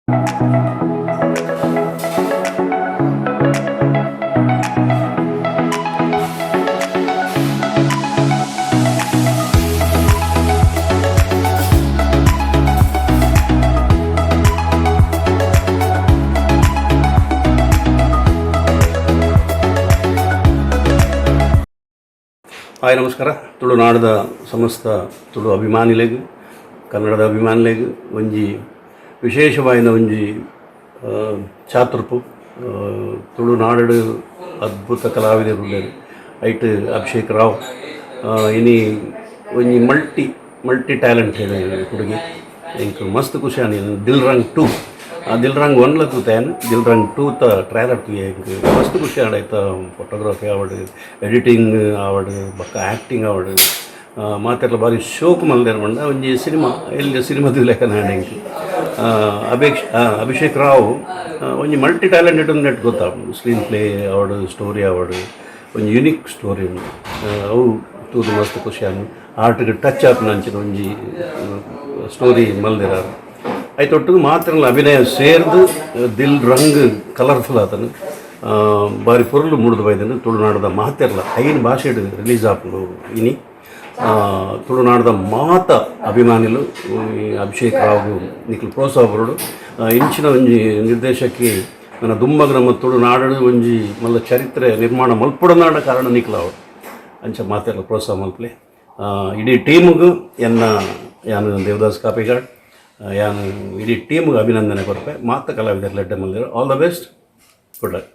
Hi ನಮಸ್ಕಾರ. ತುಳುನಾಡದ ಸಮಸ್ತ ತುಳು ಅಭಿಮಾನಿಲೆಗ್ ಕನ್ನಡದ ಅಭಿಮಾನಿಲೆಗ್ ಒಂಜಿ ವಿಶೇಷವಾಯಿನ ಒಂಜಿ ಚಾತುರ್ಪು ತುಳುನಾಡು ಅದ್ಭುತ ಕಲಾವಿದರು ಉಳ್ಳೇರು ಐಟ್ ಅಭಿಷೇಕ್ ರಾವ್ ಇನಿ ಒಂಜಿ ಮಲ್ಟಿ ಟ್ಯಾಲೆಂಟ್ ಹುಡುಗಿ ಇಂಕ್ ಮಸ್ತ್ ಖುಷಿ ಆನಿ. ದಿಲ್ ರಂಗ್ 2 ದಿಲ್ ರಂಗ್ 1 ತೂತಾನು, ದಿಲ್ ರಂಗ್ 2 ಟ್ರೈಲರ್ ತೂಯೆ ಇಂಕ್ ಮಸ್ತ್ ಖುಷಿ ಆಡಾಯ್ತ. ಫೋಟೋಗ್ರಫಿ ಆವಡು, ಎಡಿಟಿಂಗ್ ಆವಡು, ಬಕ್ಕ ಆ್ಯಕ್ಟಿಂಗ್ ಆವಡು ಮಾತೆಲ್ಲ ಬಾರಿ ಶೋಕ್ ಮಲ್ದೇರು ಮಂಡ ಒಂಜಿ ಸಿನಿಮಾ ಎಲ್ಲಿ ಸಿನಿಮಾದ ಲೆಕ್ಕ ನಾಡು ಇಂಕ್ ಅಭಿಷೇಕ್ ರಾವ್ ಒಂಜಿ ಮಲ್ಟಿ ಟ್ಯಾಲೆಂಟೆಡ್ ನೆಟ್ ಗೊತ್ತಾ. ಸ್ಕ್ರೀನ್ ಪ್ಲೇ ಆವಡು, ಸ್ಟೋರಿ ಆವಡು, ಒಂಜಿ ಯುನಿಕ್ ಸ್ಟೋರಿ ಉಂಡು ಅವು ತೂದು ಮಸ್ತ್ ಖುಷಿ ಆನು. ಆರ್ಟ್ಗೆ ಟಚ್ ಆಪುನ ಅಂಚಿನ ಒಂಜಿ ಸ್ಟೋರಿ ಮಲ್ದಿರಾರು ಐತೊಟ್ಟಿಗೆ ಮಾತ್ರ ಅಭಿನಯ ಸೇರ್ದು ದಿಲ್ ರಂಗ್ ಕಲರ್ಫುಲ್ ಆತನು ಬಾರಿ ಪೊರ್ಲು ಮುಡಿದು ಬೈದನು. ತುಳುನಾಡದ ಮಾತೆರ್ಲ ಐನು ಭಾಷೆ ರಿಲೀಸ್ ಆಪುಂಡು ಇನಿ ತುಳುನಾಡದ ಮಾತ ಅಭಿಮಾನಿಲು ಅಭಿಷೇಕ್ ರಾವ್ ನಿಖಿಲ್ ಪ್ರೋತ್ಸಾಹ ಬರೋಡು ಇಂಚಿನ ಒಂಜಿ ನಿರ್ದೇಶಕಿ ನನ್ನ ದುಮ್ಮಗ ನಮ್ಮ ತುಳುನಾಡು ಒಂಜಿ ಮಲ್ಲ ಚರಿತ್ರೆ ನಿರ್ಮಾಣ ಮಲ್ಪುಡನಾಡ ಕಾರಣ ನಿಖಿಲ್ ಅವರು ಅಂಚ ಮಾತೆರ್ಲ ಪ್ರೋತ್ಸಾಹ ಮಲ್ಪಲೆ ಇಡೀ ಟೀಮ್ಗೂ ಯಾನು ದೇವದಾಸ್ ಕಾಪಿಗಾಡ್ ಯಾನು ಇಡೀ ಟೀಮ್ಗೆ ಅಭಿನಂದನೆ ಕೊರಪೆ. ಮಾತ ಕಲಾವಿದರು ಲೆಡ್ಡೆ ಮಲ್ದಿರು. All the best. Good luck.